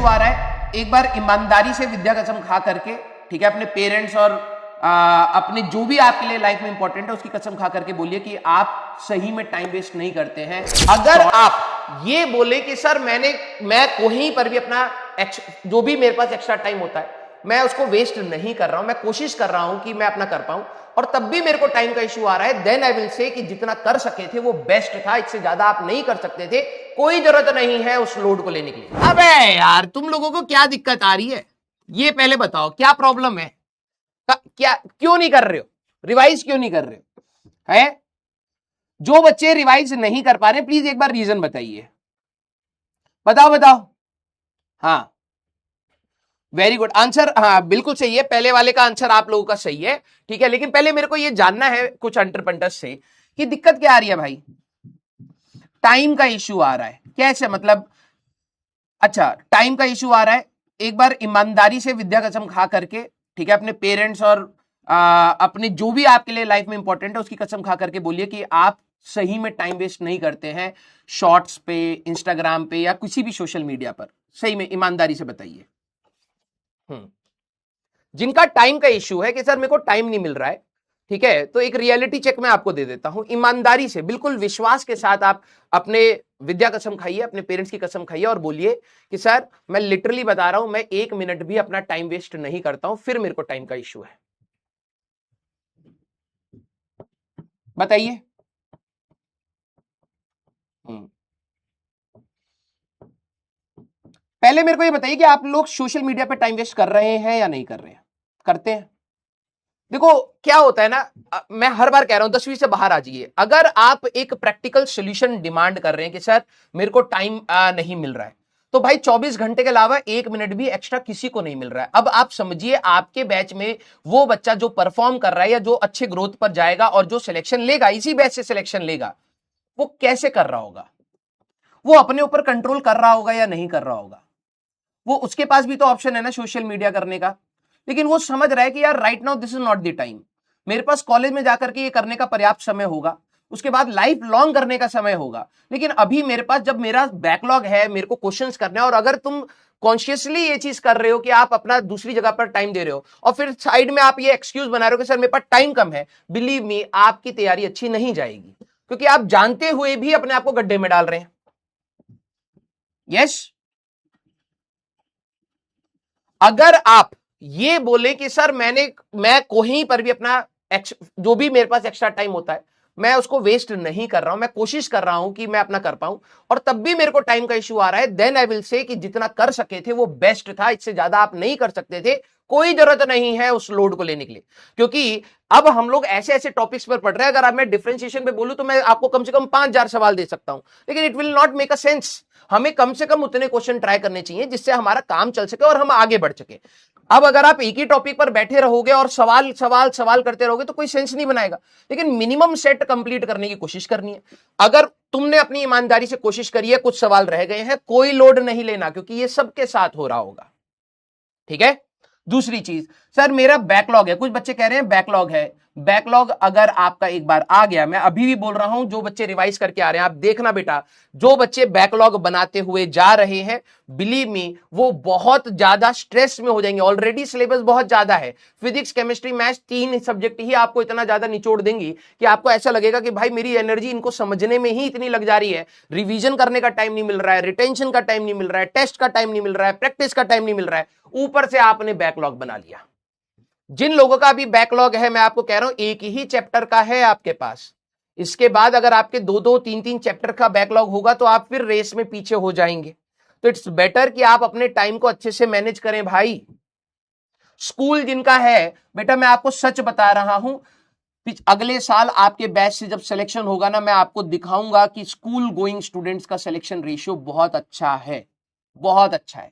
Issue आ रहा है, एक बार ईमानदारी से विद्या कसम खा करके, ठीक है, अपने पेरेंट्स और अपने जो भी आपके लिए लाइफ में इंपॉर्टेंट है उसकी कसम खा करके बोलिए कि आप सही में टाइम वेस्ट नहीं करते हैं। अगर आप ये बोले कि सर मैं कहीं पर भी अपना जो भी मेरे पास एक्स्ट्रा टाइम होता है मैं उसको वेस्ट नहीं कर रहा हूं, मैं कोशिश कर रहा हूं कि मैं अपना कर पाऊं, और तब भी मेरे को टाइम का इश्यू आ रहा है, देन आई विल से कि जितना कर सके थे वो बेस्ट था, इससे ज्यादा आप नहीं कर सकते थे, कोई जरूरत नहीं है उस लोड को लेने के लिए। अबे यार तुम लोगों को क्या दिक्कत आ रही है ये पहले बताओ, क्या प्रॉब्लम है? क्या क्यों नहीं कर रहे हो? रिवाइज क्यों नहीं कर रहे हो? है जो बच्चे रिवाइज नहीं कर पा रहे प्लीज एक बार रीजन बताइए, बताओ। हाँ वेरी गुड आंसर, हाँ बिल्कुल सही है, पहले वाले का आंसर आप लोगों का सही है, ठीक है। लेकिन पहले मेरे को ये जानना है कुछ अंटरपंटस से कि दिक्कत क्या आ रही है भाई? टाइम का इश्यू आ रहा है, कैसे मतलब? अच्छा टाइम का इश्यू आ रहा है, एक बार ईमानदारी से विद्या कसम खा करके, ठीक है, अपने पेरेंट्स और अपने जो भी आपके लिए लाइफ में इंपॉर्टेंट है उसकी कसम खा करके बोलिए कि आप सही में टाइम वेस्ट नहीं करते हैं शॉर्ट्स पे, इंस्टाग्राम पे या किसी भी सोशल मीडिया पर। सही में ईमानदारी से बताइए। जिनका टाइम का इश्यू है कि सर मेरे को टाइम नहीं मिल रहा है, ठीक है, तो एक रियलिटी चेक मैं आपको दे देता हूं। ईमानदारी से बिल्कुल विश्वास के साथ आप अपने विद्या कसम खाइए, अपने पेरेंट्स की कसम खाइए और बोलिए कि सर मैं लिटरली बता रहा हूं, मैं 1 मिनट भी अपना टाइम वेस्ट नहीं करता हूं, फिर मेरे को टाइम का इश्यू है। बताइए। पहले मेरे को ये बताइए कि आप लोग सोशल मीडिया पे टाइम वेस्ट कर रहे हैं या नहीं कर रहे हैं? करते हैं? देखो क्या होता है ना, मैं हर बार कह रहा हूं 10वीं से बाहर आ जाइए। अगर आप एक प्रैक्टिकल सॉल्यूशन डिमांड कर रहे हैं कि सर मेरे को टाइम नहीं मिल रहा है, तो भाई 24 घंटे के अलावा 1 मिनट भी एक्स्ट्रा किसी को नहीं मिल रहा है। अब आप समझिए आपके बैच में वो बच्चा जो परफॉर्म कर रहा है या जो अच्छे ग्रोथ पर जाएगा और जो सिलेक्शन लेगा, इसी बैच से सिलेक्शन लेगा, वो कैसे कर रहा होगा? वो अपने ऊपर कंट्रोल कर रहा होगा या नहीं कर रहा होगा? वो उसके पास भी तो ऑप्शन है ना सोशल मीडिया करने का, लेकिन वो समझ रहा है कि यार right now this is not the time, मेरे पास कॉलेज में जाकर के ये करने का पर्याप्त समय होगा, उसके बाद लाइफ लॉन्ग करने का समय होगा, लेकिन अभी मेरे पास जब मेरा बैकलॉग है, मेरे को क्वेश्चंस करने हैं, और अगर तुम कॉन्शियसली ये चीज कर रहे हो कि आप अपना दूसरी जगह पर टाइम दे रहे हो और फिर साइड में आप ये एक्सक्यूज बना रहे हो कि सर मेरे पास टाइम कम है, बिलीव मी आपकी तैयारी अच्छी नहीं जाएगी, क्योंकि आप जानते हुए भी अपने आप को गड्ढे में डाल रहे हैं। यस अगर आप ये बोले कि सर मैं कहीं पर भी अपना जो भी मेरे पास एक्स्ट्रा टाइम होता है मैं उसको वेस्ट नहीं कर रहा हूं, मैं कोशिश कर रहा हूं कि मैं अपना कर पाऊं, और तब भी मेरे को टाइम का इश्यू आ रहा है, देन आई विल से कि जितना कर सके थे वो बेस्ट था, इससे ज्यादा आप नहीं कर सकते थे, कोई जरूरत नहीं है उस लोड को लेने के लिए। क्योंकि अब हम लोग ऐसे ऐसे टॉपिक्स पर पढ़ रहे हैं, अगर आप मैं डिफरेंशिएशन पे बोलूं तो मैं आपको कम से कम 5000 सवाल दे सकता हूं, लेकिन it will not make a sense. हमें कम से कम उतने क्वेश्चन ट्राई करने चाहिए जिससे हमारा काम चल सके और हम आगे बढ़ सके। अब अगर आप एक ही टॉपिक पर बैठे रहोगे और सवाल सवाल सवाल करते रहोगे तो कोई सेंस नहीं बनाएगा, लेकिन मिनिमम सेट कंप्लीट करने की कोशिश करनी है। अगर तुमने अपनी ईमानदारी से कोशिश करी है, कुछ सवाल रह गए हैं, कोई लोड नहीं लेना, क्योंकि ये सबके साथ हो रहा होगा, ठीक है। दूसरी चीज, सर मेरा बैकलॉग है, कुछ बच्चे कह रहे हैं बैकलॉग है। बैकलॉग अगर आपका एक बार आ गया, मैं अभी भी बोल रहा हूं जो बच्चे रिवाइज करके आ रहे हैं, आप देखना बेटा, जो बच्चे बैकलॉग बनाते हुए जा रहे हैं, बिलीव मी वो बहुत ज्यादा स्ट्रेस में हो जाएंगे। ऑलरेडी सिलेबस बहुत ज्यादा है, फिजिक्स केमिस्ट्री मैथ्स 3 सब्जेक्ट ही आपको इतना ज्यादा निचोड़ देंगी कि आपको ऐसा लगेगा कि भाई मेरी एनर्जी इनको समझने में ही इतनी लग जा रही है, रिवीजन करने का टाइम नहीं मिल रहा है, रिटेंशन का टाइम नहीं मिल रहा है, टेस्ट का टाइम नहीं मिल रहा है, प्रैक्टिस का टाइम नहीं मिल रहा है, ऊपर से आपने बैकलॉग बना लिया। जिन लोगों का अभी बैकलॉग है, मैं आपको कह रहा हूं एक ही चैप्टर का है आपके पास, इसके बाद अगर आपके 2-2 3-3 चैप्टर का बैकलॉग होगा तो आप फिर रेस में पीछे हो जाएंगे। तो इट्स बेटर कि आप अपने टाइम को अच्छे से मैनेज करें भाई। स्कूल जिनका है बेटा, मैं आपको सच बता रहा हूं, अगले साल आपके बैच से जब सिलेक्शन होगा ना, मैं आपको दिखाऊंगा कि स्कूल गोइंग स्टूडेंट्स का सिलेक्शन रेशियो बहुत अच्छा है, बहुत अच्छा है।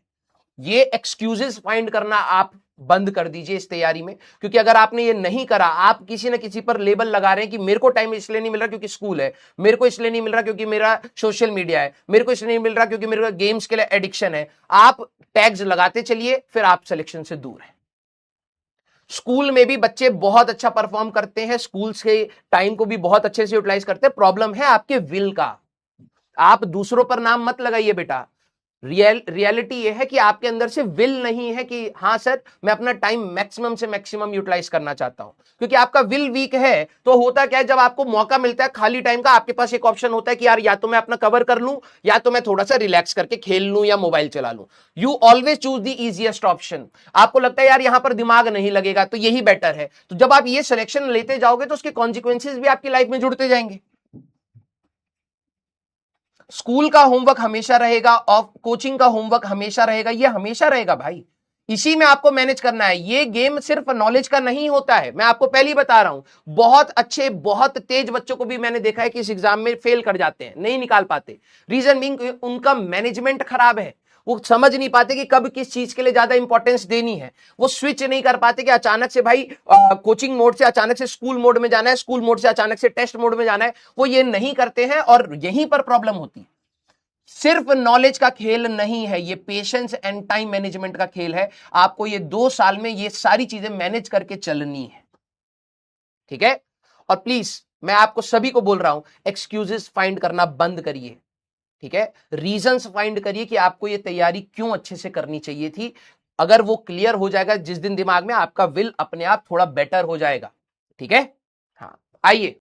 ये एक्सक्यूजेस फाइंड करना आप बंद कर दीजिए इस तैयारी में, क्योंकि अगर आपने ये नहीं करा, आप किसी ना किसी पर लेबल लगा रहे हैं कि मेरे को टाइम इसलिए नहीं मिल रहा क्योंकि स्कूल है, मेरे को इसलिए नहीं मिल रहा क्योंकि मेरा सोशल मीडिया है, मेरे को इसलिए नहीं मिल रहा क्योंकि मेरे गेम्स के लिए एडिक्शन है। आप टैग्स लगाते चलिए, फिर आप सिलेक्शन से दूर हैं। स्कूल में भी बच्चे बहुत अच्छा परफॉर्म करते हैं, स्कूल के टाइम को भी बहुत अच्छे से यूटिलाइज करते हैं, प्रॉब्लम है आपके विल का। आप दूसरों पर नाम मत लगाइए बेटा, रियलिटी ये है कि आपके अंदर से विल नहीं है कि हाँ सर मैं अपना टाइम मैक्सिमम से मैक्सिमम यूटिलाइज करना चाहता हूं, क्योंकि आपका विल वीक है। तो होता क्या है, जब आपको मौका मिलता है खाली टाइम का, आपके पास एक ऑप्शन होता है कि यार या तो मैं अपना कवर कर लूं या तो मैं थोड़ा सा रिलैक्स करके खेल लूं या मोबाइल चला लूं। You always choose the easiest option. आपको लगता है यार यहां पर दिमाग नहीं लगेगा तो यही बेटर है, तो जब आप ये सिलेक्शन लेते जाओगे तो उसके कॉन्सिक्वेंसेज भी आपकी लाइफ में जुड़ते जाएंगे। स्कूल का होमवर्क हमेशा रहेगा और कोचिंग का होमवर्क हमेशा रहेगा, ये हमेशा रहेगा भाई। इसी में आपको मैनेज करना है। ये गेम सिर्फ नॉलेज का नहीं होता है, मैं आपको पहले ही बता रहा हूं। बहुत अच्छे बहुत तेज बच्चों को भी मैंने देखा है कि इस एग्जाम में फेल कर जाते हैं, नहीं निकाल पाते। रीजन बीइंग उनका मैनेजमेंट खराब है। वो समझ नहीं पाते कि कब किस चीज के लिए ज्यादा इंपॉर्टेंस देनी है। वो स्विच नहीं कर पाते कि अचानक से भाई कोचिंग मोड से अचानक से स्कूल मोड में जाना है, स्कूल मोड से अचानक से टेस्ट मोड में जाना है। वो ये नहीं करते हैं और यहीं पर प्रॉब्लम होती है। सिर्फ नॉलेज का खेल नहीं है ये, पेशेंस एंड टाइम मैनेजमेंट का खेल है। आपको ये 2 साल में ये सारी चीजें मैनेज करके चलनी है, ठीक है। और प्लीज मैं आपको सभी को बोल रहा हूं, एक्सक्यूजेस फाइंड करना बंद करिए, ठीक है। रीजंस फाइंड करिए कि आपको ये तैयारी क्यों अच्छे से करनी चाहिए थी। अगर वो क्लियर हो जाएगा जिस दिन दिमाग में, आपका विल अपने आप थोड़ा बेटर हो जाएगा, ठीक है। हाँ, आइए